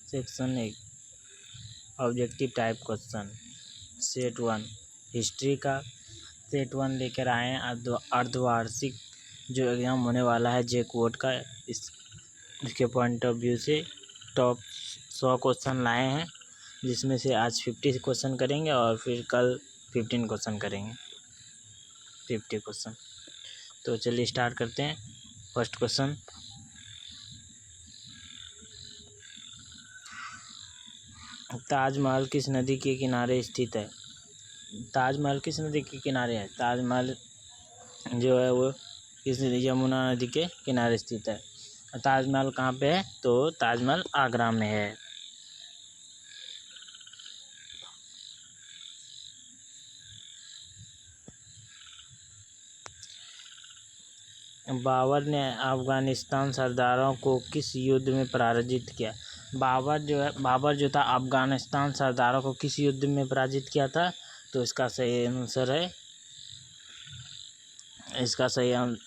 Section 1 objective type question set 1 history का set 1 लेकर आए हैं। अर्धवार्षिक जो एग्ज़ाम होने वाला है जे कोड का, इसके पॉइंट ऑफ व्यू से टॉप 100 क्वेश्चन लाए हैं, जिसमें से आज 50 क्वेश्चन करेंगे और फिर कल 15 क्वेश्चन करेंगे, 50 क्वेश्चन। तो चलिए स्टार्ट करते हैं। फर्स्ट क्वेश्चन, ताजमहल किस नदी के किनारे स्थित है? ताजमहल किस नदी के किनारे है? ताजमहल जो है वो किस यमुना नदी के किनारे स्थित है। ताजमहल कहाँ पे है? तो ताजमहल आगरा में है। बाबर ने अफगानिस्तान सरदारों को किस युद्ध में पराजित किया? बाबर जो था अफगानिस्तान सरदारों को किस युद्ध में पराजित किया था? तो इसका सही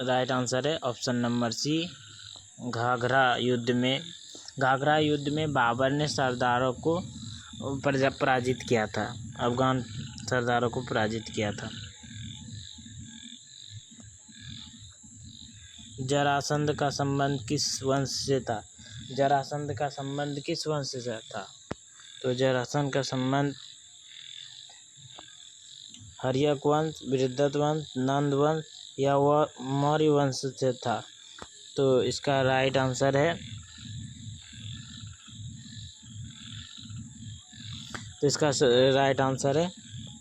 राइट आंसर है ऑप्शन नंबर सी, घाघरा युद्ध में। घाघरा युद्ध में बाबर ने सरदारों को पराजित किया था, अफगान सरदारों को पराजित किया था। जरासंध का संबंध किस वंश से था? जरासंध का संबंध किस वंश से था? तो जरासंध का संबंध हर्यक वंश, बृहद्रथ वंश, नंद वंश या मौर्य वंश से था। तो इसका राइट आंसर है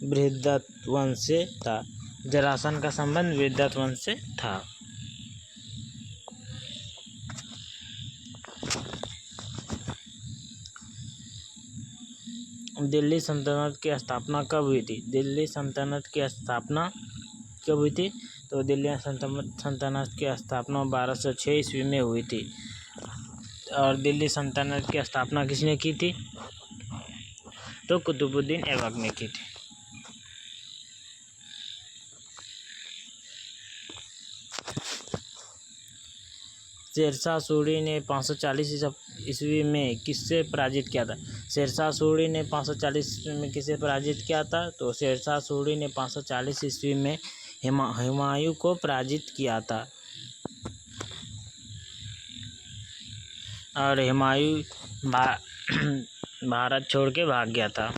बृहद्रथ वंश से था। जरासंध का संबंध बृहद्रथ वंश से था। दिल्ली सल्तनत की स्थापना कब हुई थी? दिल्ली सल्तनत की स्थापना कब हुई थी? तो दिल्ली सल्तनत की स्थापना 1206 ईस्वी में हुई थी। और दिल्ली सल्तनत की स्थापना किसने की थी? तो कुतुबुद्दीन ऐबक ने की थी। शेरशाह सूरी ने 540 ईस्वी में किससे पराजित किया था? शेरशाह सूरी ने 540 ईस्वी में किसे पराजित किया था? तो शेरशाह सूरी ने 540 ईस्वी में हुमायूं को पराजित किया था। और हुमायूं भारत छोड़ के भाग गया था।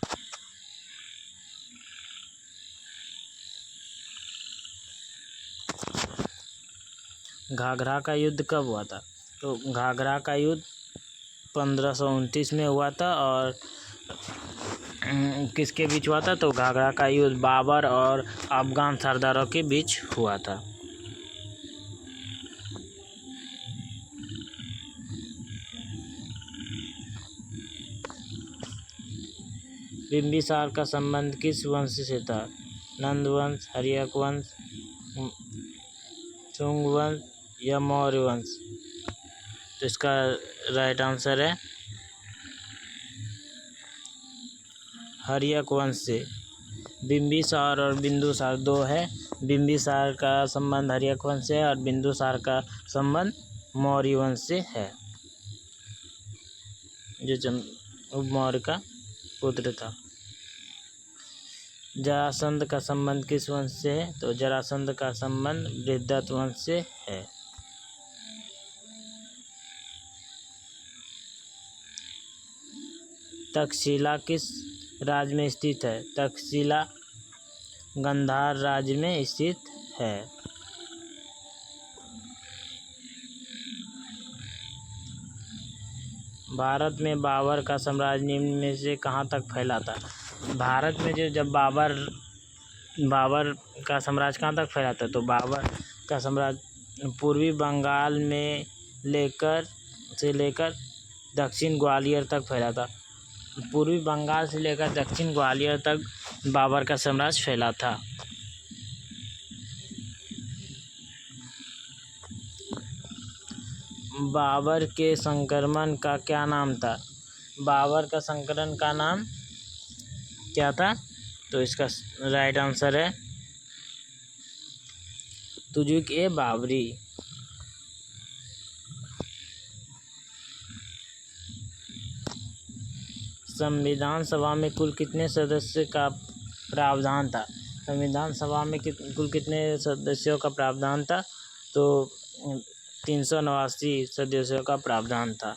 घाघरा का युद्ध कब हुआ था? तो घाघरा का युद्ध 1529 में हुआ था। और किसके बीच हुआ था? तो घाघरा का युद्ध बाबर और अफगान सरदारों के बीच हुआ था। बिंबिसार का संबंध किस वंश से था? नंद वंश, हर्यक वंश, शुंग वंश या मौर्य वंश? तो इसका राइट आंसर है हर्यक वंश से। बिंबिसार और बिंदुसार दो है। बिंबिसार का संबंध हर्यक वंश से है और बिंदुसार का संबंध मौर्य वंश से है, जो मौर्य का पुत्र था। जरासंध का संबंध किस वंश से है? तो जरासंध का संबंध बृहद्रथ वंश से है। तक्षशिला किस राज्य में स्थित है? तक्षशिला गांधार राज्य में स्थित है। भारत में बाबर का साम्राज्य निम्न में से कहाँ तक फैला था? भारत में जब बाबर का साम्राज्य कहाँ तक फैला था? तो बाबर का साम्राज्य पूर्वी बंगाल में लेकर दक्षिण ग्वालियर तक फैला था। पूर्वी बंगाल से लेकर दक्षिण ग्वालियर तक बाबर का साम्राज्य फैला था। बाबर के संक्रमण का क्या नाम था? बाबर का संक्रमण का नाम क्या था? तो इसका राइट आंसर है तुजुक-ए-बाबरी। संविधान सभा में कुल कितने सदस्य का प्रावधान था? संविधान सभा में कुल कितने सदस्यों का प्रावधान था? तो 389 सदस्यों का प्रावधान था।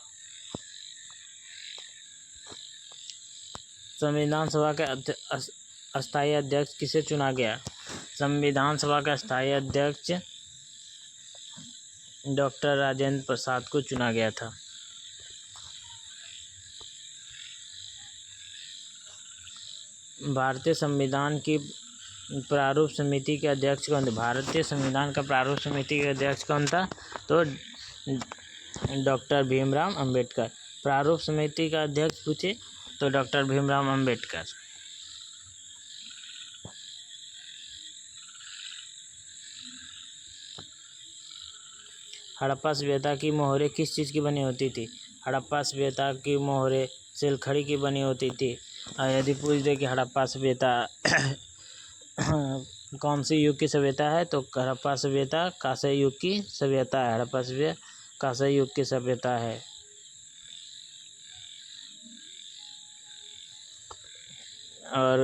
संविधान सभा के अस्थायी अध्यक्ष किसे चुना गया? संविधान सभा का अस्थायी अध्यक्ष डॉक्टर राजेंद्र प्रसाद को चुना गया था। भारतीय संविधान की प्रारूप समिति के अध्यक्ष कौन थे? भारतीय संविधान का प्रारूप समिति के अध्यक्ष कौन था? तो डॉक्टर भीमराव अंबेडकर। प्रारूप समिति का अध्यक्ष पूछे तो डॉक्टर भीमराव अंबेडकर। हड़प्पा सभ्यता की मोहरें किस चीज़ की बनी होती थी? हड़प्पा सभ्यता की मोहरें सिलखड़ी की बनी होती थी। यदि पूछ दे कि हड़प्पा सभ्यता कौन सी युग की सभ्यता है, तो हड़प्पा सभ्यता कांस्य युग की सभ्यता है। हड़प्पा सभ्यता कांस्य युग की सभ्यता है। और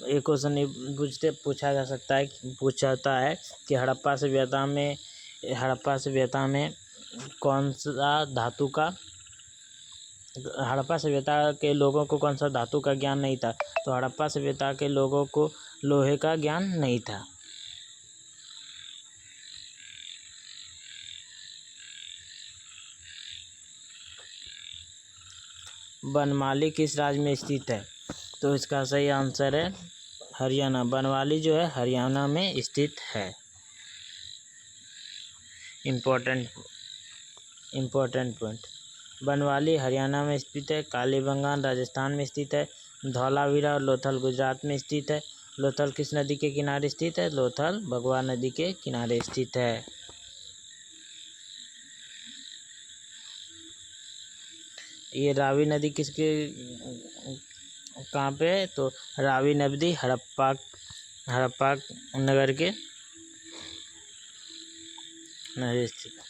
एक क्वेश्चन पूछा जा सकता है, पूछता है कि हड़प्पा सभ्यता में कौन सा धातु का, हड़प्पा सभ्यता के लोगों को कौन सा धातु का ज्ञान नहीं था? तो हड़प्पा सभ्यता के लोगों को लोहे का ज्ञान नहीं था। बनमाली किस राज्य में स्थित है? तो इसका सही आंसर है हरियाणा। बनमाली जो है हरियाणा में स्थित है। Important point. बनवाली हरियाणा में स्थित है। कालीबंगान राजस्थान में स्थित है। धौलावीरा और लोथल गुजरात में स्थित है। लोथल किस नदी के किनारे स्थित है? लोथल भगवा नदी के किनारे स्थित है। ये रावी नदी किसके कहाँ पे है? तो रावी नदी हड़प्पा नगर के किनारे स्थित है।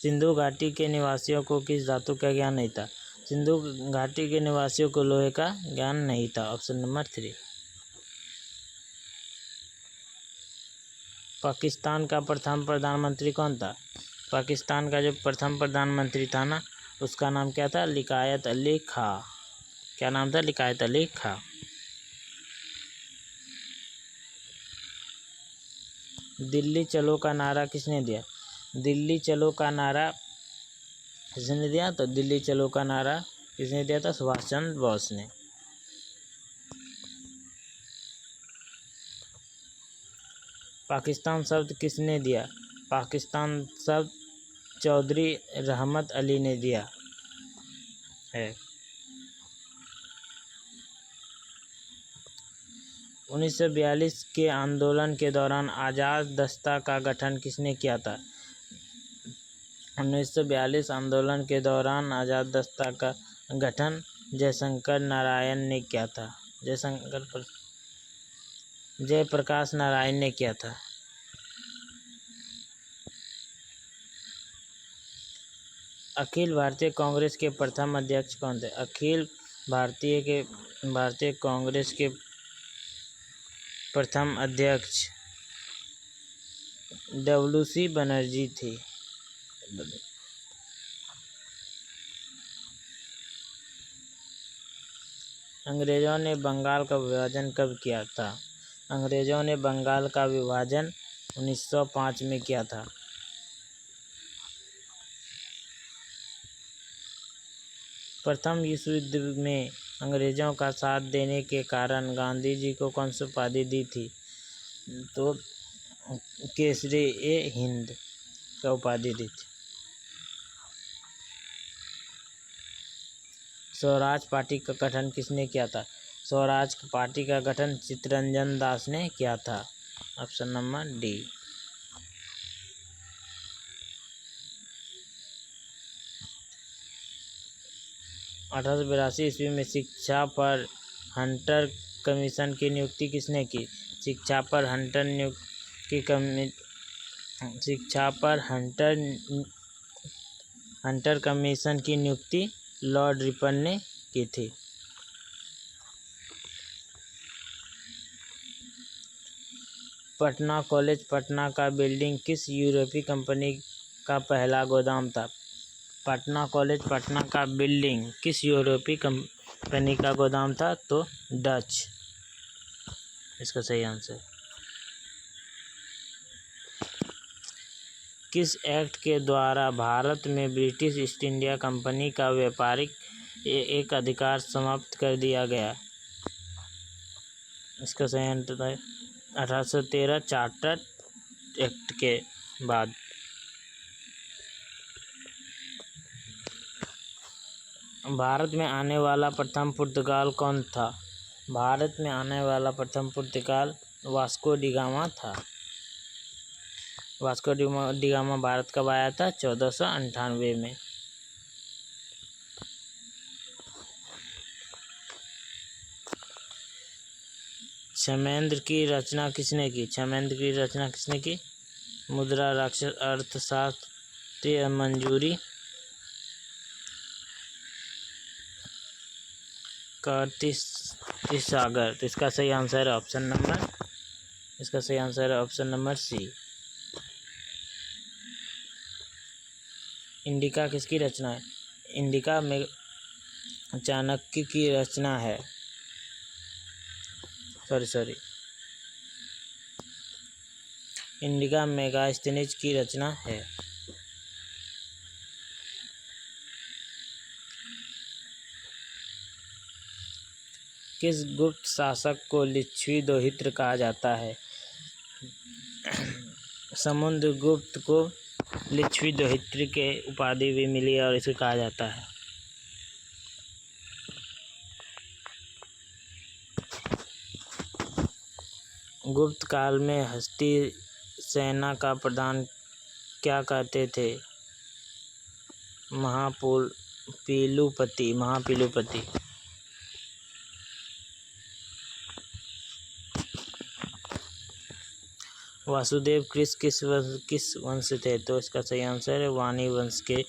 सिंधु घाटी के निवासियों को किस धातु का ज्ञान नहीं था? सिंधु घाटी के निवासियों को लोहे का ज्ञान नहीं था। Option number 3। पाकिस्तान का प्रथम प्रधानमंत्री कौन था? पाकिस्तान का जो प्रथम प्रधानमंत्री था ना, उसका नाम क्या था? लियाकत अली खां। क्या नाम था? लियाकत अली खां। दिल्ली चलो का नारा किसने दिया? दिल्ली चलो का नारा किसने दिया? तो दिल्ली चलो का नारा किसने दिया था? सुभाष चंद्र बोस ने। पाकिस्तान शब्द किसने दिया? पाकिस्तान शब्द चौधरी रहमत अली ने दिया है। 1942 के आंदोलन के दौरान आज़ाद दस्ता का गठन किसने किया था? 1942 आंदोलन के दौरान आज़ाद दस्ता का गठन जयशंकर नारायण ने किया था। जयप्रकाश नारायण ने किया था। अखिल भारतीय कांग्रेस के प्रथम अध्यक्ष कौन थे? अखिल भारतीय कांग्रेस के प्रथम अध्यक्ष WC बनर्जी थे। अंग्रेजों ने बंगाल का विभाजन कब किया था? अंग्रेजों ने बंगाल का विभाजन 1905 में किया था। प्रथम विश्व युद्ध में अंग्रेजों का साथ देने के कारण गांधी जी को कौन सी उपाधि दी थी? तो केसरी-ए-हिंद का उपाधि दी थी। स्वराज पार्टी का गठन किसने किया था? स्वराज पार्टी का गठन चित्तरंजन दास ने किया था। Option number D. 1882 ईस्वी में शिक्षा पर हंटर कमीशन की नियुक्ति किसने की? शिक्षा पर हंटर शिक्षा पर हंटर कमीशन की नियुक्ति लॉर्ड रिपन ने की थी। पटना कॉलेज पटना का बिल्डिंग किस यूरोपीय कंपनी का पहला गोदाम था? पटना कॉलेज पटना का बिल्डिंग किस यूरोपीय कंपनी का गोदाम था? तो डच, इसका सही आंसर। किस एक्ट के द्वारा भारत में ब्रिटिश ईस्ट इंडिया कंपनी का व्यापारिक एक अधिकार समाप्त कर दिया गया? इसका सही आंसर है 1813 चार्टर एक्ट के बाद। भारत में आने वाला प्रथम पुर्तगाल कौन था? भारत में आने वाला प्रथम पुर्तगाल वास्को डी गामा था। वास्को डी गामा भारत कब आया था? 1498 में। क्षमेंद्र की रचना किसने की? क्षमेंद्र की रचना किसने की? मुद्रा राक्षस, अर्थशास्त्र, मंजूरी, कर्टिस सागर। तो इसका सही आंसर है ऑप्शन नंबर सी। इंडिका किसकी रचना है? इंडिका में चाणक्य की रचना है। सॉरी इंडिका मेगास्थनीज की रचना है। किस गुप्त शासक को लिच्छवी दोहित्र कहा जाता है? समुद्रगुप्त को लिच्छवी दोहित्र के उपाधि भी मिली और इसे कहा जाता है। गुप्त काल में हस्ती सेना का प्रधान क्या कहते थे? महापीलुपति। वासुदेव कृष्ण किस वंश थे? तो इसका सही आंसर है वाणी वंश के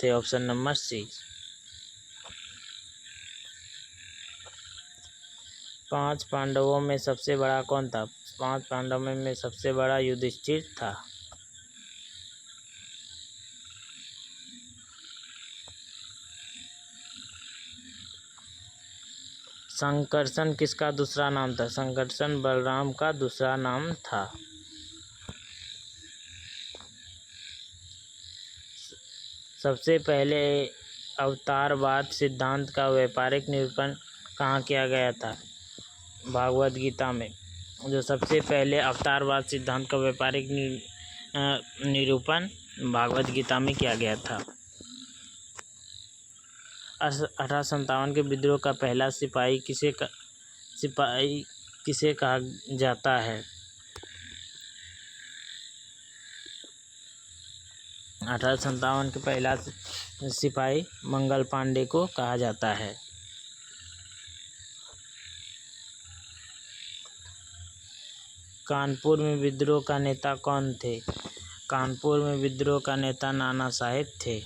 थे। ऑप्शन नंबर सी। 5 पांडवों में सबसे बड़ा कौन था? 5 पांडवों में सबसे बड़ा युधिष्ठिर था। संकर्षण किसका दूसरा नाम था? संकर्षण बलराम का दूसरा नाम था। सबसे पहले अवतारवाद सिद्धांत का व्यापारिक निरूपण कहाँ किया गया था? भागवत गीता में। जो सबसे पहले अवतारवाद सिद्धांत का व्यापारिक निरूपण भागवत गीता में किया गया था। 1857 के विद्रोह का पहला सिपाही किसे कहा जाता है? 1857 के पहला सिपाही मंगल पांडे को कहा जाता है। कानपुर में विद्रोह का नेता कौन थे? कानपुर में विद्रोह का नेता नाना साहेब थे।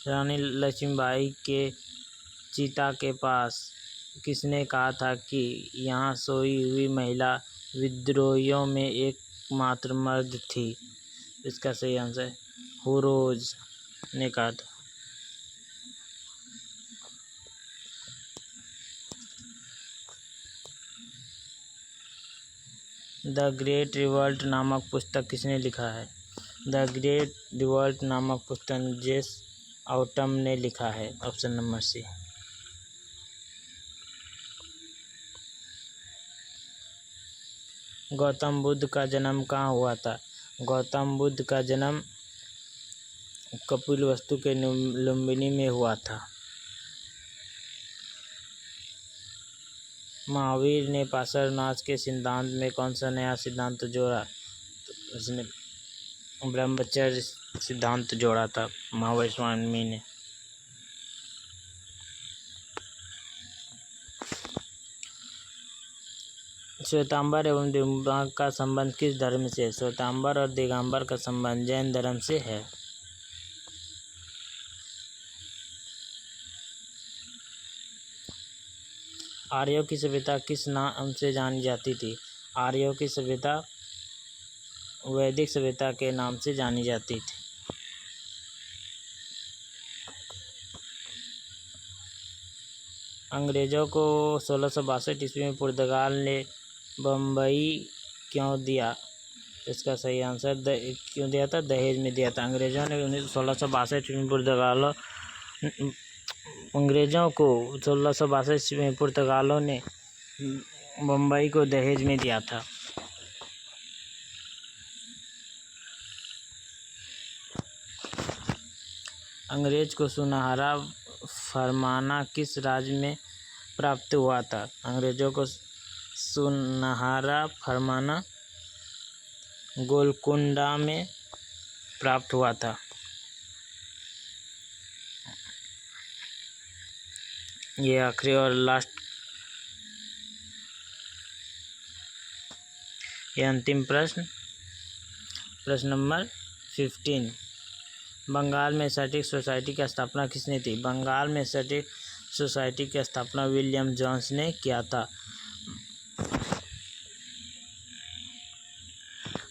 रानी लक्ष्मीबाई के चिता के पास किसने कहा था कि यहाँ सोई हुई महिला विद्रोहियों में एकमात्र मर्द थी? इसका सही आंसर हुरोज ने कहा था। द ग्रेट रिवॉल्ट नामक पुस्तक किसने लिखा है? द ग्रेट रिवॉल्ट नामक पुस्तक जेस ऑटम ने लिखा है। Option number C. Gautam Buddha का जन्म कहाँ हुआ था? गौतम बुद्ध का जन्म कपिलवस्तु के लुम्बिनी में हुआ था। महावीर ने पार्श्वनाथ के सिद्धांत में कौन सा नया सिद्धांत जोड़ा? तो उसने ब्रह्मचर्य सिद्धांत जोड़ा था महावीर स्वामी ने। श्वेतांबर एवं दिगंबर का संबंध किस धर्म से है? श्वेतांबर और दिगंबर का संबंध जैन धर्म से है। आर्यों की सभ्यता किस नाम से जानी जाती थी? आर्यों की सभ्यता वैदिक सभ्यता के नाम से जानी जाती थी। अंग्रेजों को 1662 ईस्वी में पुर्तगाल ने बम्बई क्यों दिया? इसका सही आंसर क्यों दिया था? दहेज में दिया था। अंग्रेजों ने 1662 ईस्वी में अंग्रेजों को 1662 ईस्वी में पुर्तगालों ने बम्बई को दहेज में दिया था। अंग्रेज को सुनहरा फरमाना किस राज्य में प्राप्त हुआ था? अंग्रेजों को सुनहरा फरमाना गोलकुंडा में प्राप्त हुआ था। ये आखिरी और लास्ट, ये अंतिम प्रश्न नंबर 15। बंगाल में एस्थेटिक सोसाइटी की स्थापना किसने की? बंगाल में एस्थेटिक सोसाइटी की स्थापना विलियम जोन्स ने किया था।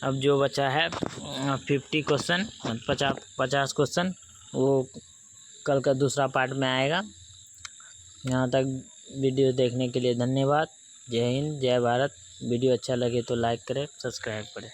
अब जो बचा है 50 क्वेश्चन, 50 क्वेश्चन, वो कल का दूसरा पार्ट में आएगा। यहाँ तक वीडियो देखने के लिए धन्यवाद। जय हिंद, जय भारत। वीडियो अच्छा लगे तो लाइक करें, सब्सक्राइब करें।